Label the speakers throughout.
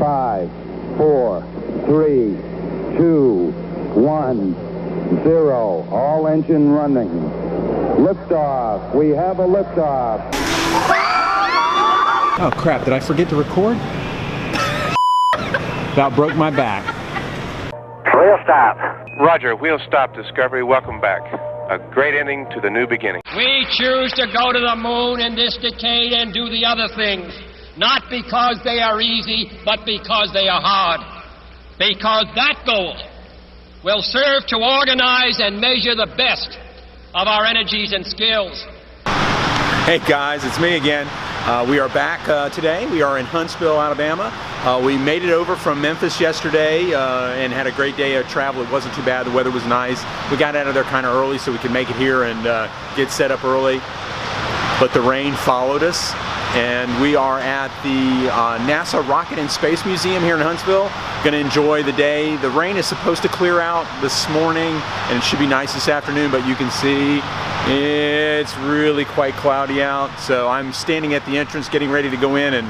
Speaker 1: 5, 4, 3, 2, 1, 0. All engine running. Liftoff. We have a liftoff.
Speaker 2: Oh crap, did I forget to record? About broke my back.
Speaker 3: Wheel stop.
Speaker 4: Roger, wheel stop, Discovery. Welcome back. A great ending to the new beginning.
Speaker 5: We choose to go to the moon in this decade and do the other things, not because they are easy, but because they are hard. Because that goal will serve to organize and measure the best of our energies and skills.
Speaker 2: Hey guys, it's me again. We are back today. We are in Huntsville, Alabama. We made it over from Memphis yesterday and had a great day of travel. It wasn't too bad. The weather was nice. We got out of there kind of early so we could make it here and get set up early. But the rain followed us, and we are at the NASA Rocket and Space Museum here in Huntsville. Going to enjoy the day. The rain is supposed to clear out this morning, and it should be nice this afternoon, but you can see it's really quite cloudy out. So I'm standing at the entrance getting ready to go in and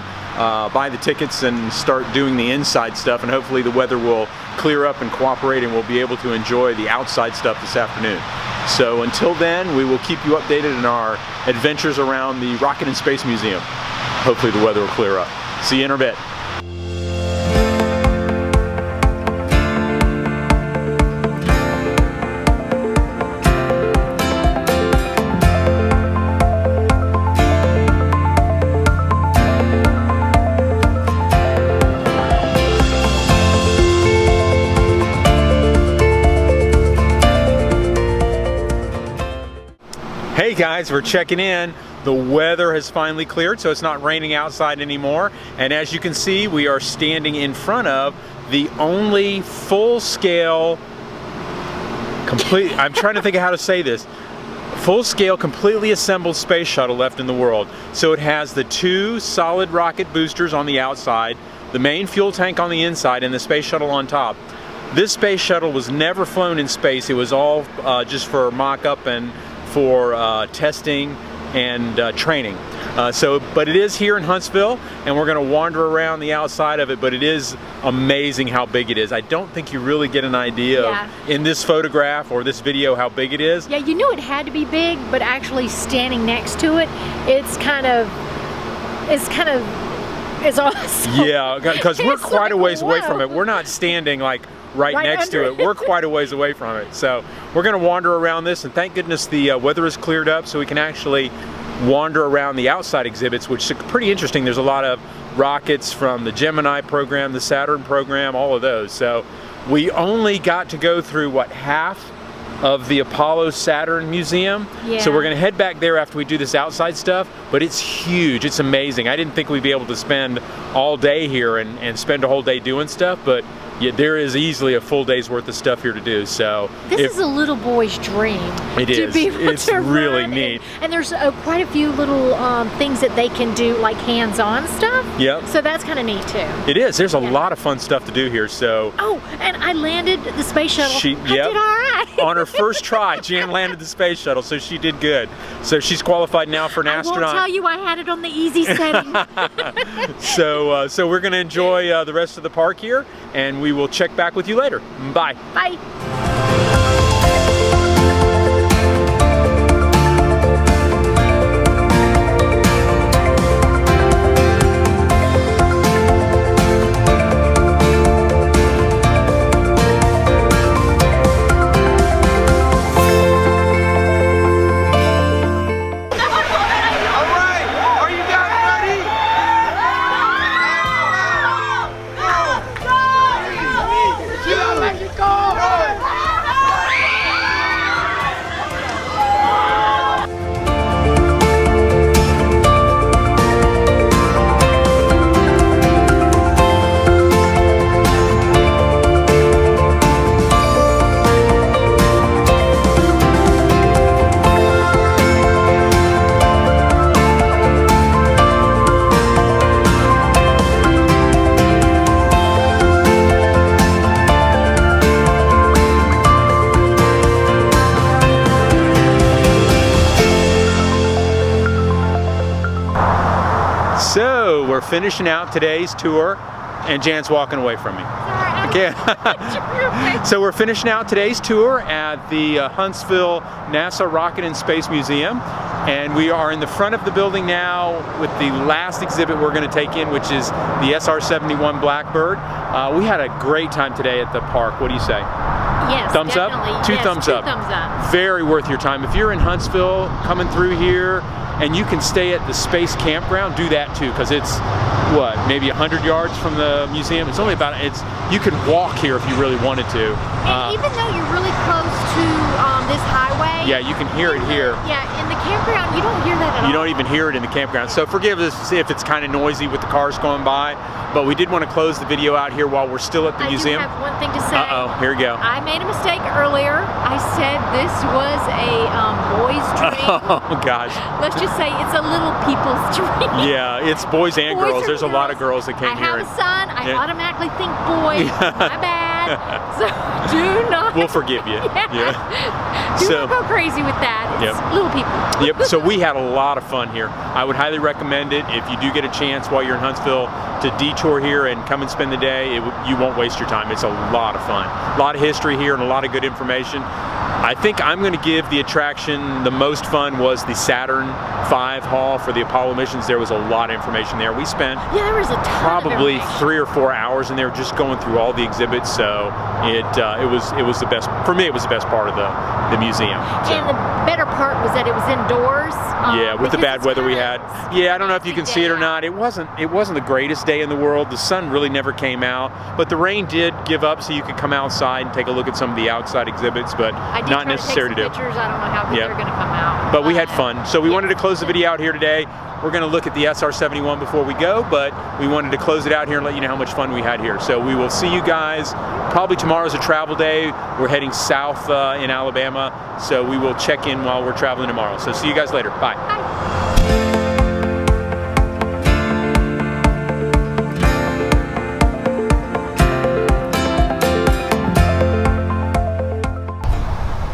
Speaker 2: buy the tickets and start doing the inside stuff, and hopefully the weather will clear up and cooperate and we'll be able to enjoy the outside stuff this afternoon. So until then, we will keep you updated in our adventures around the Rocket and Space Museum. Hopefully the weather will clear up. See you in a bit. Hey guys, we're checking in. The weather has finally cleared, so it's not raining outside anymore. And as you can see, we are standing in front of the only full-scale, I'm trying to think of how to say this, full-scale, completely assembled space shuttle left in the world. So it has the two solid rocket boosters on the outside, the main fuel tank on the inside, and the space shuttle on top. This space shuttle was never flown in space. It was all just for mock-up and for testing and training. But it is here in Huntsville, and we're going to wander around the outside of it, but it is amazing how big it is. I don't think you really get an idea of, in this photograph or this video, how big it is.
Speaker 6: Yeah, you knew it had to be big, but actually standing next to it, it's awesome.
Speaker 2: Yeah, because we're quite a ways away from it. We're not standing like right next to it. We're quite a ways away from it. So we're going to wander around this, and thank goodness the weather has cleared up so we can actually wander around the outside exhibits, which is pretty interesting. There's a lot of rockets from the Gemini program, the Saturn program, all of those. So we only got to go through, what, half of the Apollo Saturn Museum.
Speaker 6: Yeah.
Speaker 2: So we're going to head back there after we do this outside stuff, but it's huge. It's amazing. I didn't think we'd be able to spend all day here and spend a whole day doing stuff, but yeah, there is easily a full day's worth of stuff here to do. So
Speaker 6: this is a little boy's dream.
Speaker 2: It is. It's really neat.
Speaker 6: And there's quite a few little things that they can do, like hands-on stuff.
Speaker 2: Yep.
Speaker 6: So that's kind of neat too.
Speaker 2: It is. There's a lot of fun stuff to do here. So.
Speaker 6: Oh, and I landed the space shuttle. I did all right.
Speaker 2: On her first try, Jan landed the space shuttle, so she did good. So she's qualified now for an astronaut.
Speaker 6: I won't tell you I had it on the easy setting.
Speaker 2: So we're going to enjoy the rest of the park here, and we will check back with you later. Bye.
Speaker 6: Bye.
Speaker 2: So we're finishing out today's tour and Jan's walking away from me.
Speaker 6: Okay.
Speaker 2: So we're finishing out today's tour at the Huntsville NASA Rocket and Space Museum, and we are in the front of the building now with the last exhibit we're going to take in, which is the SR-71 Blackbird. We had a great time today at the park. What do you say?
Speaker 6: Yes,
Speaker 2: thumbs
Speaker 6: definitely.
Speaker 2: up? Two thumbs up. Very worth your time. If you're in Huntsville, coming through here, and you can stay at the space campground, do that too, because it's, what, maybe 100 yards from the museum? It's only about, you can walk here if you really wanted to.
Speaker 6: And even though you're really close to this highway.
Speaker 2: Yeah, you can hear it here.
Speaker 6: Yeah, in the campground, you don't hear that at all.
Speaker 2: You don't even hear it in the campground. So forgive us if it's kind of noisy with the cars going by, but we did want to close the video out here while we're still at the museum.
Speaker 6: I do have one thing to say.
Speaker 2: Uh-oh, here we go.
Speaker 6: I made a mistake earlier. I said this was a boys' dream.
Speaker 2: Oh, gosh.
Speaker 6: Let's just say it's a little people's dream.
Speaker 2: Yeah, it's boys and girls. There's a lot of girls that came here.
Speaker 6: I have a son. I automatically think boys. My bad. So do not.
Speaker 2: We'll forgive you. Yeah.
Speaker 6: Do not go crazy with that. It's little people.
Speaker 2: Yep. So we had a lot of fun here. I would highly recommend it if you do get a chance while you're in Huntsville to detour here and come and spend the day. You won't waste your time. It's a lot of fun. A lot of history here and a lot of good information. I think I'm going to give the attraction the most fun was the Saturn V hall for the Apollo missions. There was a lot of information there. We spent
Speaker 6: there was a ton
Speaker 2: probably 3 or 4 hours in there just going through all the exhibits. So it was the best for me. It was the best part of the museum. So.
Speaker 6: And the better part was that it was indoors.
Speaker 2: Yeah, with the bad weather we had. Yeah, I don't know if you can see it or not. It wasn't the greatest day in the world. The sun really never came out, but the rain did give up, so you could come outside and take a look at some of the outside exhibits, but not necessary to do.
Speaker 6: Pictures. I don't know how good they're going to come out.
Speaker 2: But we had fun. So we wanted to close the video out here today. We're going to look at the SR-71 before we go, but we wanted to close it out here and let you know how much fun we had here. So we will see you guys. Probably tomorrow's a travel day. We're heading south in Alabama, so we will check in while we're traveling tomorrow. So see you guys later. Bye.
Speaker 6: Bye.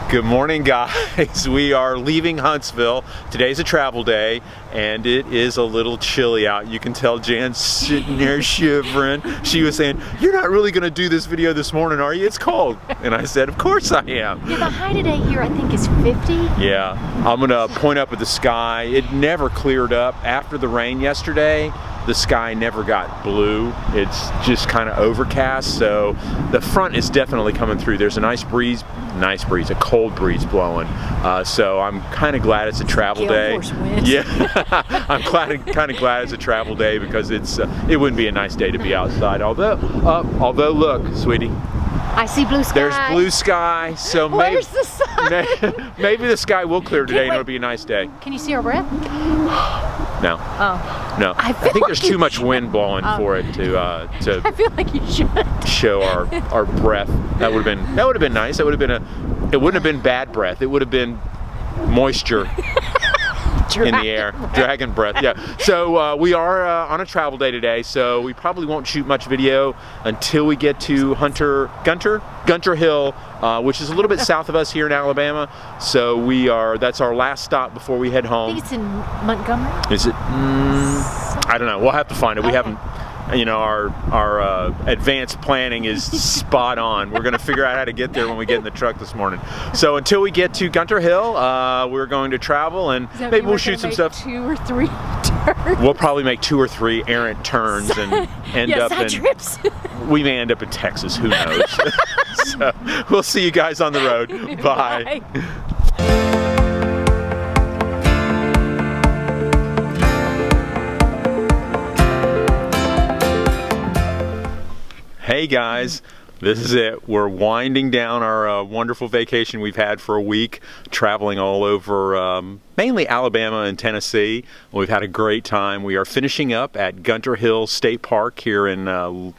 Speaker 2: Good morning, guys. We are leaving Huntsville. Today's a travel day, and it is a little chilly out. You can tell Jan's sitting there shivering. She was saying, "You're not really going to do this video this morning, are you? It's cold." And I said, "Of course I am."
Speaker 6: Yeah, the high today here, I think, is 50.
Speaker 2: Yeah, I'm going to point up at the sky. It never cleared up. After the rain yesterday, the sky never got blue. It's just kind of overcast, so the front is definitely coming through. There's a nice breeze, a cold breeze blowing. So I'm kind of glad it's a travel day. Yeah, I'm kind of glad it's a travel day because it wouldn't be a nice day to be outside. Although look, sweetie.
Speaker 6: I see blue sky.
Speaker 2: There's blue sky, so
Speaker 6: where's the sun?
Speaker 2: Maybe the sky will clear today and it'll be a nice day.
Speaker 6: Can you see our breath?
Speaker 2: No.
Speaker 6: Oh.
Speaker 2: No. I think there's too much wind blowing for it to
Speaker 6: I feel like you should
Speaker 2: show our breath. That would have been nice. It wouldn't have been bad breath. It would have been moisture. In the air, dragon breath. Yeah. So we are on a travel day today, so we probably won't shoot much video until we get to Gunter Hill, which is a little bit south of us here in Alabama. So that's our last stop before we head home.
Speaker 6: I think it's in Montgomery.
Speaker 2: Is it? I don't know. We'll have to find it. We haven't. You know, our advanced planning is spot on. We're going to figure out how to get there when we get in the truck this morning. So until we get to Gunter Hill, we're going to travel, and maybe we'll shoot some stuff.
Speaker 6: 2 or 3 turns.
Speaker 2: We'll probably make 2 or 3 errant turns and end up in
Speaker 6: trips.
Speaker 2: We may end up in Texas. Who knows? So we'll see you guys on the road. Bye. Hey guys, this is it. We're winding down our wonderful vacation we've had for a week, traveling all over mainly Alabama and Tennessee. We've had a great time. We are finishing up at Gunter Hill State Park here in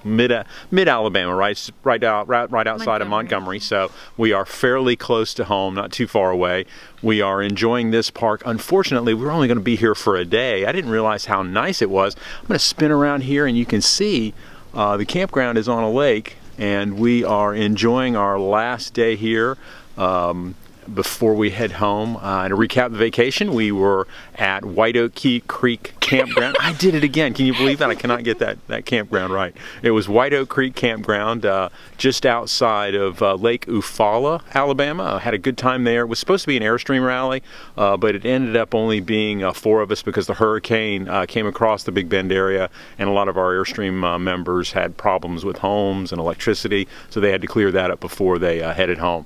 Speaker 2: mid-Alabama, right outside of Montgomery. So we are fairly close to home, not too far away. We are enjoying this park. Unfortunately, we're only going to be here for a day. I didn't realize how nice it was. I'm going to spin around here and you can see the campground is on a lake, and we are enjoying our last day here before we head home. And to recap the vacation, we were at White Oak Creek campground. I did it again. Can you believe that? I cannot get that campground right. It was White Oak Creek Campground, just outside of Lake Eufaula, Alabama. Had a good time there. It was supposed to be an Airstream rally, but it ended up only being 4 of us because the hurricane came across the Big Bend area, and a lot of our Airstream members had problems with homes and electricity, so they had to clear that up before they headed home.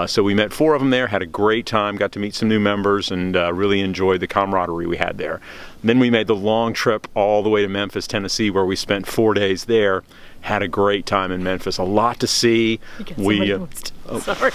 Speaker 2: So we met 4 of them there, had a great time, got to meet some new members, and really enjoyed the camaraderie we had there. Then we made the long trip all the way to Memphis, Tennessee, where we spent 4 days there. Had a great time in Memphis. A lot to see.
Speaker 6: Sorry.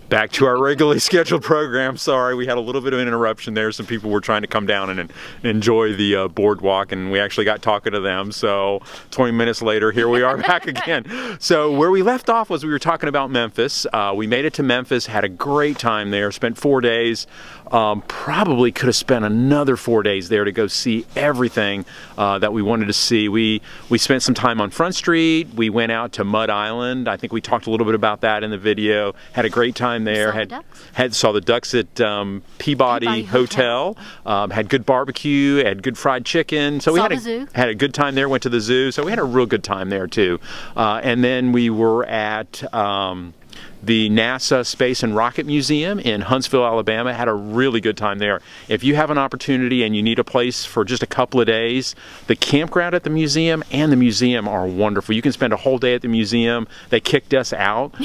Speaker 2: Back to our regularly scheduled program. Sorry, we had a little bit of an interruption there. Some people were trying to come down and enjoy the boardwalk, and we actually got talking to them. So 20 minutes later, here we are back again. So where we left off was we were talking about Memphis. We made it to Memphis, had a great time there, spent 4 days. Probably could have spent another 4 days there to go see everything that we wanted to see. We spent some time on Front Street. We went out to Mud Island. I think we talked a little bit about that in the video. Had a great time there. Saw the ducks at Peabody Hotel. Had good barbecue. Had good fried chicken. So we had a good time there. Went to the zoo. So we had a real good time there too. And then we were at the NASA Space and Rocket Museum in Huntsville, Alabama. Had a really good time there. If you have an opportunity and you need a place for just a couple of days, the campground at the museum and the museum are wonderful. You can spend a whole day at the museum. They kicked us out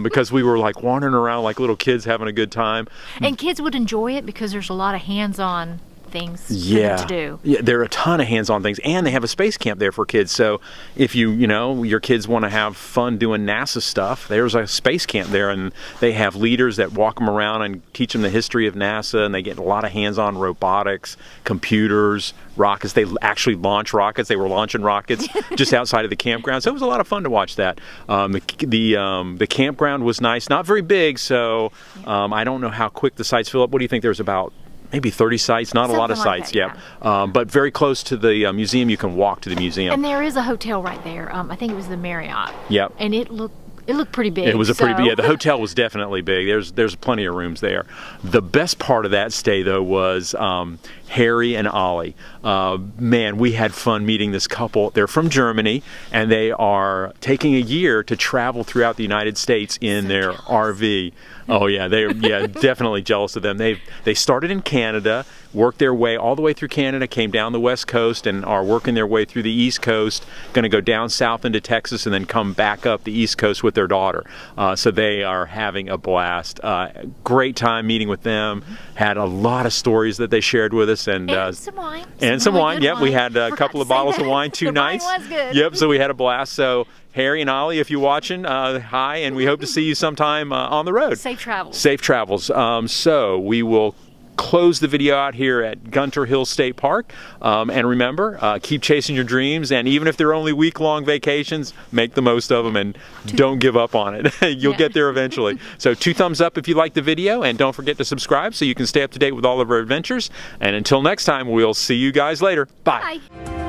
Speaker 2: because we were like wandering around like little kids having a good time.
Speaker 6: And kids would enjoy it because there's a lot of hands-on things to do.
Speaker 2: Yeah, there are a ton of hands-on things, and they have a space camp there for kids. So if your kids want to have fun doing NASA stuff, there's a space camp there, and they have leaders that walk them around and teach them the history of NASA, and they get a lot of hands-on robotics, computers, rockets. They actually launch rockets. They were launching rockets just outside of the campground. So it was a lot of fun to watch that. The campground was nice, not very big, so I don't know how quick the sites fill up. What do you think? There's about maybe 30 sites, not a lot of sites, but very close to the museum. You can walk to the museum.
Speaker 6: And there is a hotel right there. I think it was the Marriott.
Speaker 2: Yep.
Speaker 6: And it looked pretty big.
Speaker 2: It was the hotel was definitely big. There's plenty of rooms there. The best part of that stay though was Harry and Ollie. Man, we had fun meeting this couple. They're from Germany, and they are taking a year to travel throughout the United States in their RV. Oh yeah, they're definitely jealous of them. They started in Canada, worked their way all the way through Canada, came down the West Coast, and are working their way through the East Coast. Going to go down south into Texas, and then come back up the East Coast with their daughter. So they are having a blast. Great time meeting with them. Had a lot of stories that they shared with us, and
Speaker 6: some wine.
Speaker 2: And some wine. Yep, we had a couple of bottles of wine 2 nights.
Speaker 6: Wine was good.
Speaker 2: Yep, so we had a blast. So Harry and Ollie, if you're watching, hi, and we hope to see you sometime on the road.
Speaker 6: Safe travels.
Speaker 2: Safe travels. So we will close the video out here at Gunter Hill State Park. And remember, keep chasing your dreams, and even if they're only week-long vacations, make the most of them and don't give up on it. You'll get there eventually. So 2 thumbs up if you like the video, and don't forget to subscribe so you can stay up to date with all of our adventures. And until next time, we'll see you guys later. Bye.
Speaker 6: Bye.